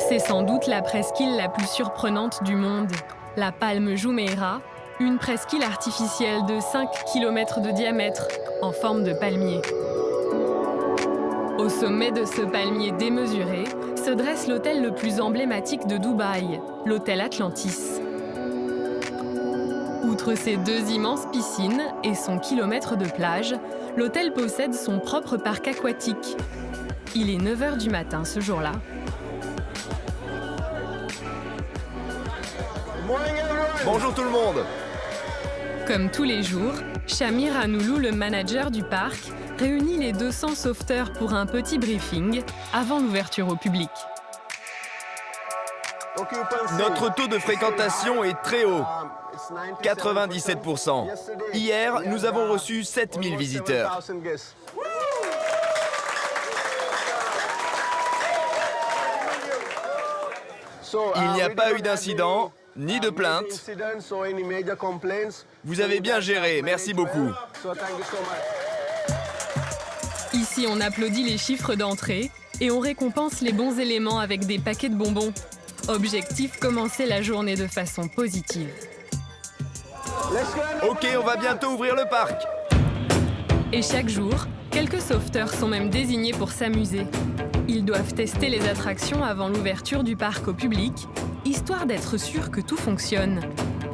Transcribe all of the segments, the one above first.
C'est sans doute la presqu'île la plus surprenante du monde, la Palme Jumeirah, une presqu'île artificielle de 5 km de diamètre, en forme de palmier. Au sommet de ce palmier démesuré, se dresse l'hôtel le plus emblématique de Dubaï, l'hôtel Atlantis. Outre ses 2 immenses piscines et son kilomètre de plage, l'hôtel possède son propre parc aquatique. Il est 9h du matin ce jour-là. Bonjour tout le monde! Comme tous les jours, Shamir Anoulou, le manager du parc, réunit les 200 sauveteurs pour un petit briefing avant l'ouverture au public. Notre taux de fréquentation est très haut, 97%. Hier, nous avons reçu 7000 visiteurs. Il n'y a pas eu d'incident, ni de plainte. Vous avez bien géré, merci beaucoup. Ici, on applaudit les chiffres d'entrée et on récompense les bons éléments avec des paquets de bonbons. Objectif, commencer la journée de façon positive. Ok, on va bientôt ouvrir le parc. Et chaque jour, quelques sauveteurs sont même désignés pour s'amuser. Ils doivent tester les attractions avant l'ouverture du parc au public, histoire d'être sûr que tout fonctionne.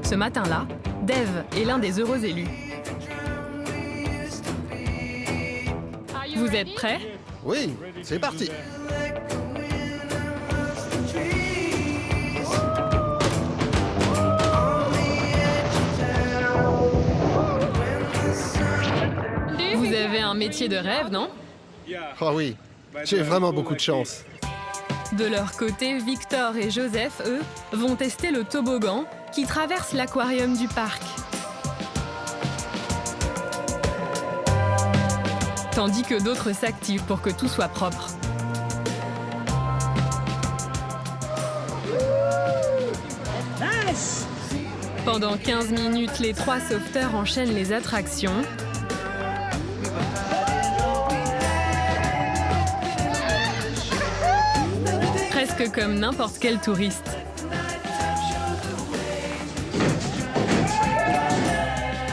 Ce matin-là, Dave est l'un des heureux élus. Vous êtes prêts? Oui, c'est parti. Vous avez un métier de rêve, non? Oh oui, j'ai vraiment beaucoup de chance. De leur côté, Victor et Joseph, eux, vont tester le toboggan qui traverse l'aquarium du parc. Tandis que d'autres s'activent pour que tout soit propre. Pendant 15 minutes, les 3 sauveteurs enchaînent les attractions. Presque comme n'importe quel touriste.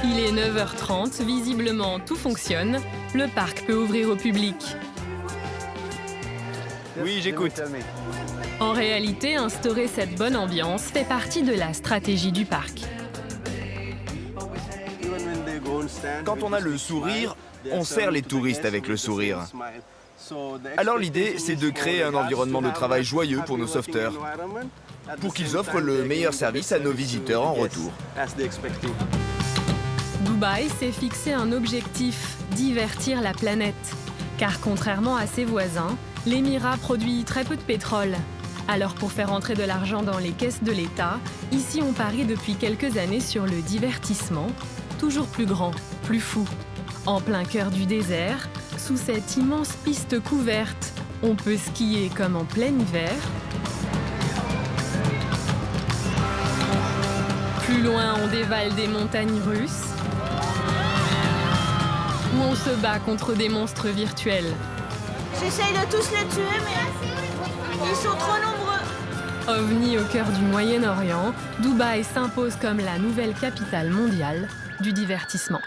Il est 9h30, visiblement tout fonctionne. Le parc peut ouvrir au public. Oui, j'écoute. En réalité, instaurer cette bonne ambiance fait partie de la stratégie du parc. Quand on a le sourire, on sert les touristes avec le sourire. Alors l'idée, c'est de créer un environnement de travail joyeux pour nos sauveteurs, pour qu'ils offrent le meilleur service à nos visiteurs en retour. Dubaï s'est fixé un objectif, divertir la planète. Car contrairement à ses voisins, l'Émirat produit très peu de pétrole. Alors pour faire entrer de l'argent dans les caisses de l'État, ici on parie depuis quelques années sur le divertissement, toujours plus grand, plus fou. En plein cœur du désert, sous cette immense piste couverte, on peut skier comme en plein hiver. Plus loin, on dévale des montagnes russes. Où on se bat contre des monstres virtuels. J'essaye de tous les tuer, mais ils sont trop nombreux. OVNI au cœur du Moyen-Orient, Dubaï s'impose comme la nouvelle capitale mondiale du divertissement.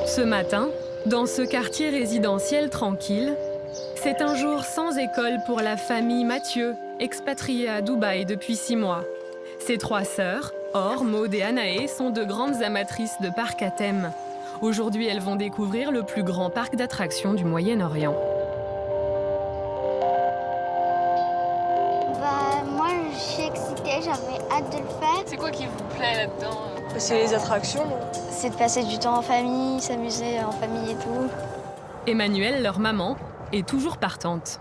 Ce matin, dans ce quartier résidentiel tranquille, c'est un jour sans école pour la famille Mathieu, expatriée à Dubaï depuis 6 mois. Ses 3 sœurs, Or, Maud et Anaé, sont de grandes amatrices de parcs à thème. Aujourd'hui, elles vont découvrir le plus grand parc d'attractions du Moyen-Orient. Moi, je suis excitée, j'avais hâte de le faire. C'est quoi qui vous plaît là-dedans? C'est les attractions. C'est de passer du temps en famille, s'amuser en famille et tout. Emmanuelle, leur maman, est toujours partante.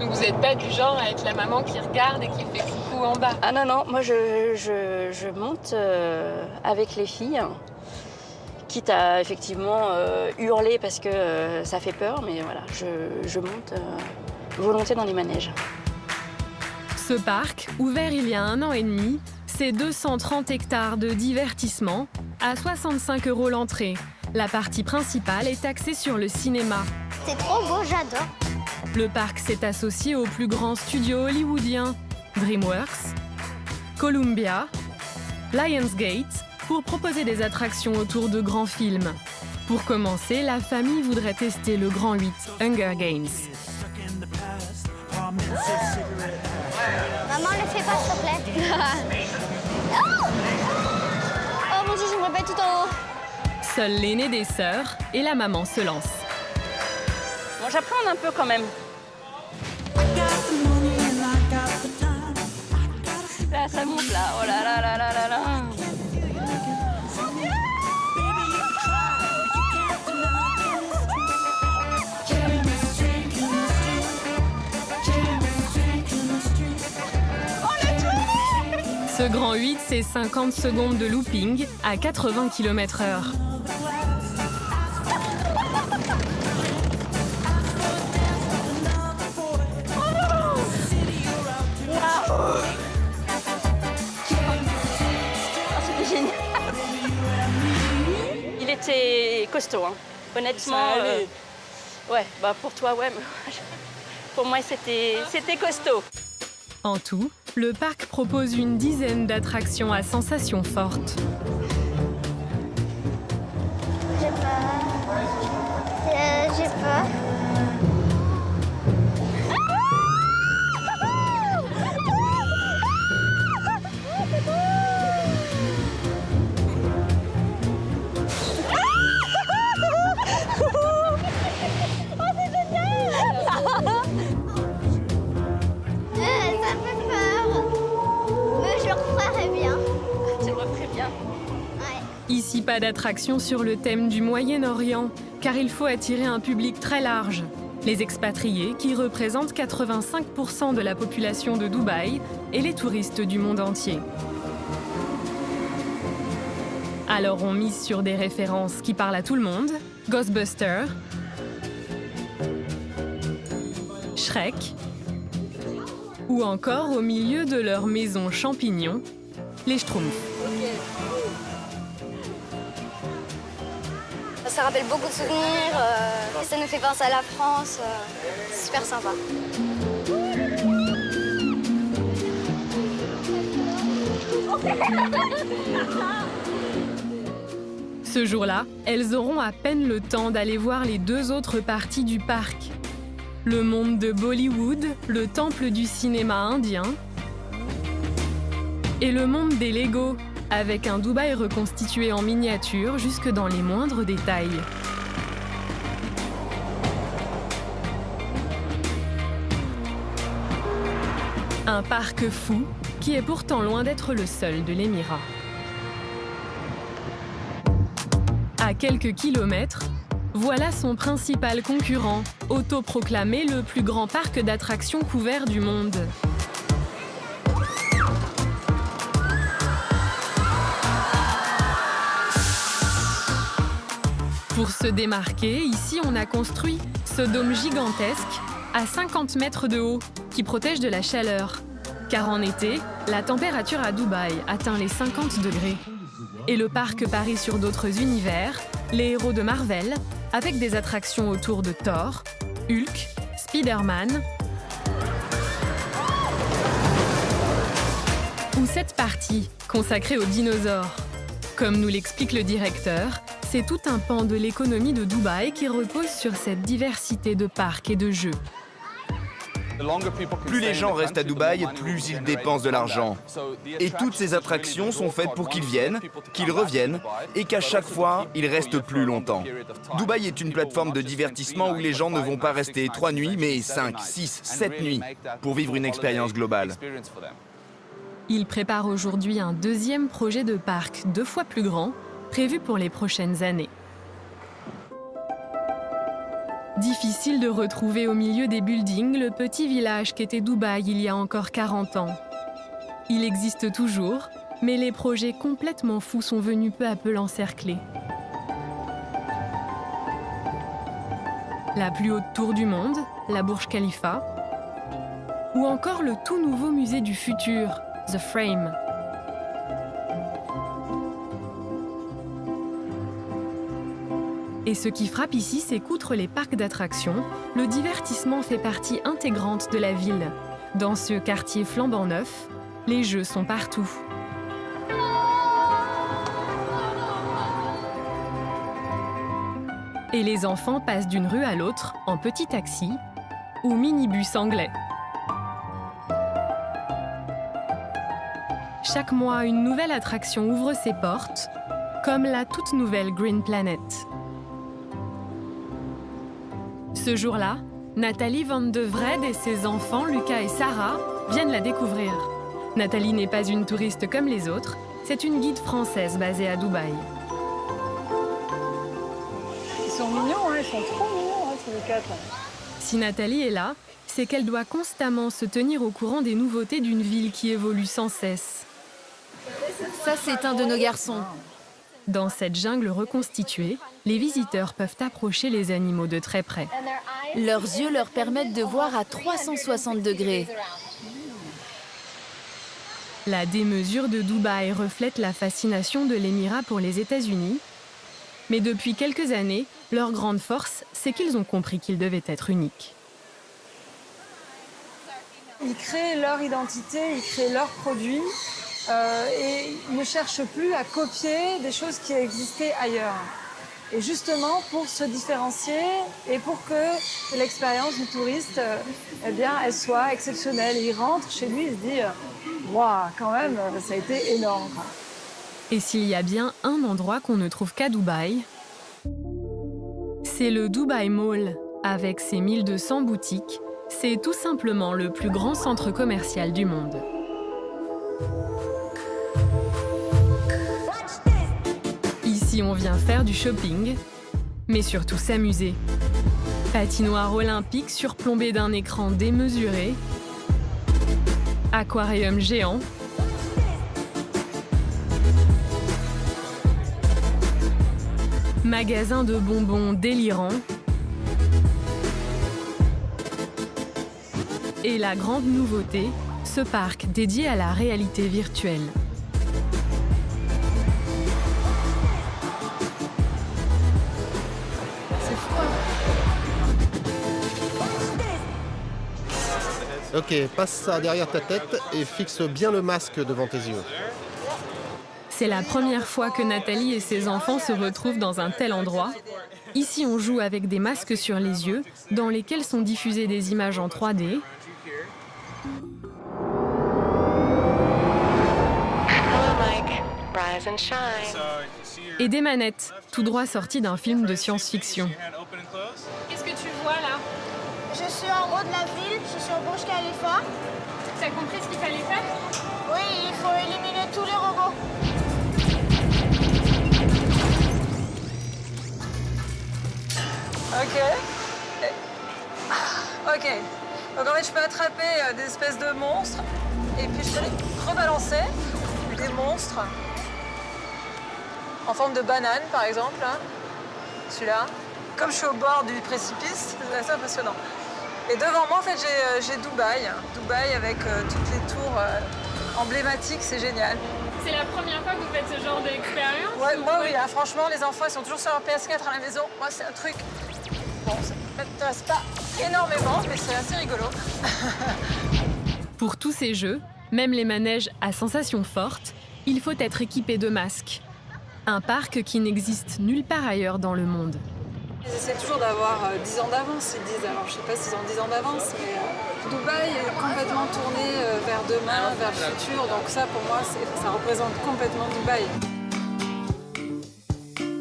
Donc vous n'êtes pas du genre à être la maman qui regarde et qui fait coucou en bas? Ah non, moi je monte avec les filles, quitte à effectivement hurler parce que ça fait peur, mais voilà, je monte volontiers dans les manèges. Ce parc, ouvert il y a 1 an et demi, c'est 230 hectares de divertissement, à 65 € l'entrée, La partie principale est axée sur le cinéma. C'est trop beau, j'adore. Le parc s'est associé aux plus grands studios hollywoodiens, DreamWorks, Columbia, Lionsgate, pour proposer des attractions autour de grands films. Pour commencer, la famille voudrait tester le Grand 8, Hunger Games. Maman, le fais pas, s'il te plaît. Oh mon Dieu, je me répète tout en haut. Seul l'aîné des sœurs et la maman se lancent. Bon, j'appréhende un peu quand même. Là, ça monte là. Oh là là là là là là. Ce Grand 8, c'est 50 secondes de looping à 80 km/h. C'était génial. Il était costaud, hein. Honnêtement. Ouais, bah pour toi, ouais. Mais pour moi, c'était costaud. En tout, le parc propose une dizaine d'attractions à sensations fortes. J'ai peur. J'ai peur. Ici, pas d'attraction sur le thème du Moyen-Orient, car il faut attirer un public très large. Les expatriés, qui représentent 85% de la population de Dubaï, et les touristes du monde entier. Alors on mise sur des références qui parlent à tout le monde, Ghostbusters, Shrek, ou encore au milieu de leur maison champignon, les Schtroumpfs. Ça rappelle beaucoup de souvenirs, et ça nous fait penser à la France. C'est super sympa. Ce jour-là, elles auront à peine le temps d'aller voir les deux autres parties du parc. Le monde de Bollywood, le temple du cinéma indien, et le monde des Lego, avec un Dubaï reconstitué en miniature jusque dans les moindres détails. Un parc fou qui est pourtant loin d'être le seul de l'Émirat. À quelques kilomètres, voilà son principal concurrent, autoproclamé le plus grand parc d'attractions couvert du monde. Pour se démarquer, ici on a construit ce dôme gigantesque à 50 mètres de haut qui protège de la chaleur. Car en été, la température à Dubaï atteint les 50 degrés. Et le parc parie sur d'autres univers, les héros de Marvel, avec des attractions autour de Thor, Hulk, Spider-Man, ou cette partie consacrée aux dinosaures. Comme nous l'explique le directeur, c'est tout un pan de l'économie de Dubaï qui repose sur cette diversité de parcs et de jeux. Plus les gens restent à Dubaï, plus ils dépensent de l'argent. Et toutes ces attractions sont faites pour qu'ils viennent, qu'ils reviennent, et qu'à chaque fois, ils restent plus longtemps. Dubaï est une plateforme de divertissement où les gens ne vont pas rester 3 nuits, mais 5, 6, 7 nuits, pour vivre une expérience globale. Il prépare aujourd'hui un deuxième projet de parc 2 fois plus grand, prévu pour les prochaines années. Difficile de retrouver au milieu des buildings le petit village qu'était Dubaï il y a encore 40 ans. Il existe toujours, mais les projets complètement fous sont venus peu à peu l'encercler. La plus haute tour du monde, la Burj Khalifa, ou encore le tout nouveau musée du futur, The Frame. Et ce qui frappe ici, c'est qu'outre les parcs d'attractions, le divertissement fait partie intégrante de la ville. Dans ce quartier flambant neuf, les jeux sont partout. Et les enfants passent d'une rue à l'autre en petit taxi ou minibus anglais. Chaque mois, une nouvelle attraction ouvre ses portes, comme la toute nouvelle Green Planet. Ce jour-là, Nathalie Van de Vred et ses enfants, Lucas et Sarah, viennent la découvrir. Nathalie n'est pas une touriste comme les autres, c'est une guide française basée à Dubaï. Ils sont mignons, hein, ils sont trop mignons, hein, tous les quatre. Si Nathalie est là, c'est qu'elle doit constamment se tenir au courant des nouveautés d'une ville qui évolue sans cesse. Ça, c'est un de nos garçons. Dans cette jungle reconstituée, les visiteurs peuvent approcher les animaux de très près. Leurs yeux leur permettent de voir à 360 degrés. La démesure de Dubaï reflète la fascination de l'Émirat pour les États-Unis. Mais depuis quelques années, leur grande force, c'est qu'ils ont compris qu'ils devaient être uniques. Ils créent leur identité, ils créent leurs produits et ils ne cherchent plus à copier des choses qui existaient ailleurs. Et justement, pour se différencier et pour que l'expérience du touriste, eh bien, elle soit exceptionnelle. Et il rentre chez lui, il se dit « Waouh, quand même, ça a été énorme. » Et s'il y a bien un endroit qu'on ne trouve qu'à Dubaï, c'est le Dubai Mall. Avec ses 1200 boutiques, c'est tout simplement le plus grand centre commercial du monde. Ici, on vient faire du shopping, mais surtout s'amuser. Patinoire olympique surplombée d'un écran démesuré, aquarium géant, magasin de bonbons délirants et la grande nouveauté, ce parc dédié à la réalité virtuelle. Ok, passe ça derrière ta tête et fixe bien le masque devant tes yeux. C'est la première fois que Nathalie et ses enfants se retrouvent dans un tel endroit. Ici, on joue avec des masques sur les yeux, dans lesquels sont diffusées des images en 3D. Et des manettes, tout droit sorties d'un film de science-fiction. Qu'est-ce que tu vois là? Je suis en haut de la ville, je suis au Burj Khalifa. T'as compris ce qu'il fallait faire? Oui, il faut éliminer tous les robots. Ok. Donc en fait, je peux attraper des espèces de monstres et puis je peux les rebalancer. Des monstres en forme de banane, par exemple. Hein. Celui-là. Comme je suis au bord du précipice, c'est assez impressionnant. Et devant moi, en fait, j'ai Dubaï. Dubaï avec toutes les tours emblématiques, c'est génial. C'est la première fois que vous faites ce genre d'expérience? Ouais, moi, oui. Hein, franchement, les enfants, ils sont toujours sur leur PS4 à la maison. Moi, c'est un truc... Bon, ça ne m'intéresse pas énormément, mais c'est assez rigolo. Pour tous ces jeux, même les manèges à sensations fortes, il faut être équipé de masques. Un parc qui n'existe nulle part ailleurs dans le monde. Ils essaient toujours d'avoir 10 ans d'avance, ils disent. Alors, je ne sais pas s'ils ont 10 ans d'avance, mais Dubaï est complètement tourné vers demain, vers le futur. Donc ça, pour moi, ça représente complètement Dubaï.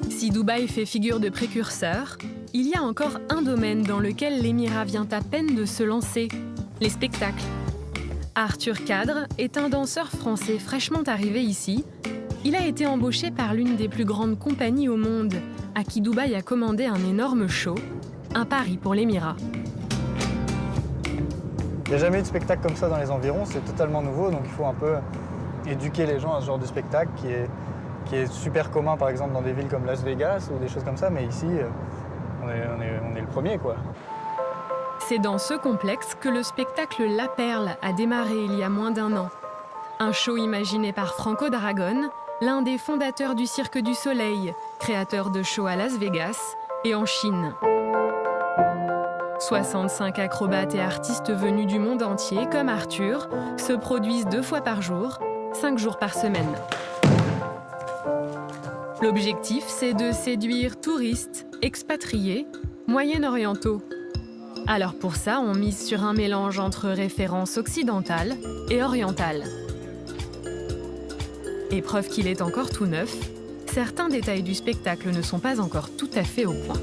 Si Dubaï fait figure de précurseur, il y a encore un domaine dans lequel l'Émirat vient à peine de se lancer, les spectacles. Arthur Cadre est un danseur français fraîchement arrivé ici. Il a été embauché par l'une des plus grandes compagnies au monde, à qui Dubaï a commandé un énorme show, un pari pour l'Émirat. Il n'y a jamais eu de spectacle comme ça dans les environs, c'est totalement nouveau, donc il faut un peu éduquer les gens à ce genre de spectacle qui est super commun par exemple dans des villes comme Las Vegas ou des choses comme ça, mais ici, on est le premier, quoi. C'est dans ce complexe que le spectacle La Perle a démarré il y a moins d'1 an. Un show imaginé par Franco d'Aragon, l'un des fondateurs du Cirque du Soleil, créateur de shows à Las Vegas, et en Chine. 65 acrobates et artistes venus du monde entier, comme Arthur, se produisent 2 fois par jour, 5 jours par semaine. L'objectif, c'est de séduire touristes, expatriés, moyen-orientaux. Alors pour ça, on mise sur un mélange entre références occidentales et orientales. Et preuve qu'il est encore tout neuf, certains détails du spectacle ne sont pas encore tout à fait au point.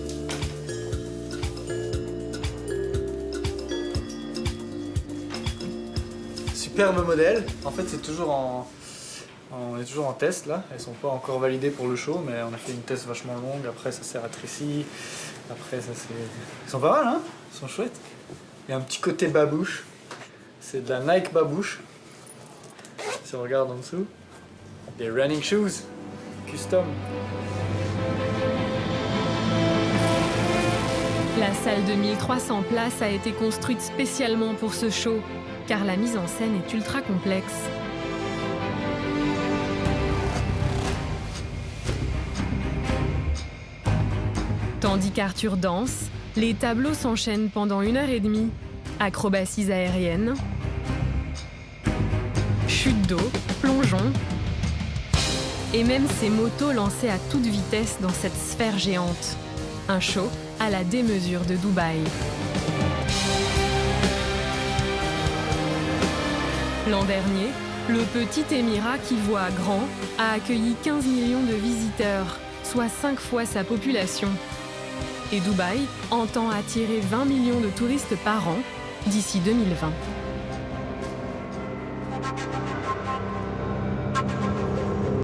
Superbe modèle. En fait, c'est toujours on est toujours en test là. Elles sont pas encore validées pour le show, mais on a fait une test vachement longue. Après, ça s'est rétréci. Après, ça c'est. Ils sont pas mal, hein? Ils sont chouettes. Il y a un petit côté babouche. C'est de la Nike babouche. Si on regarde en dessous, des running shoes custom. La salle de 1300 places a été construite spécialement pour ce show, car la mise en scène est ultra complexe. Tandis qu'Arthur danse, les tableaux s'enchaînent pendant 1h30. Acrobaties aériennes, chutes d'eau, plongeons, et même ces motos lancées à toute vitesse dans cette sphère géante. Un show à la démesure de Dubaï. L'an dernier, le petit émirat qui voit grand a accueilli 15 millions de visiteurs, soit 5 fois sa population. Et Dubaï entend attirer 20 millions de touristes par an d'ici 2020.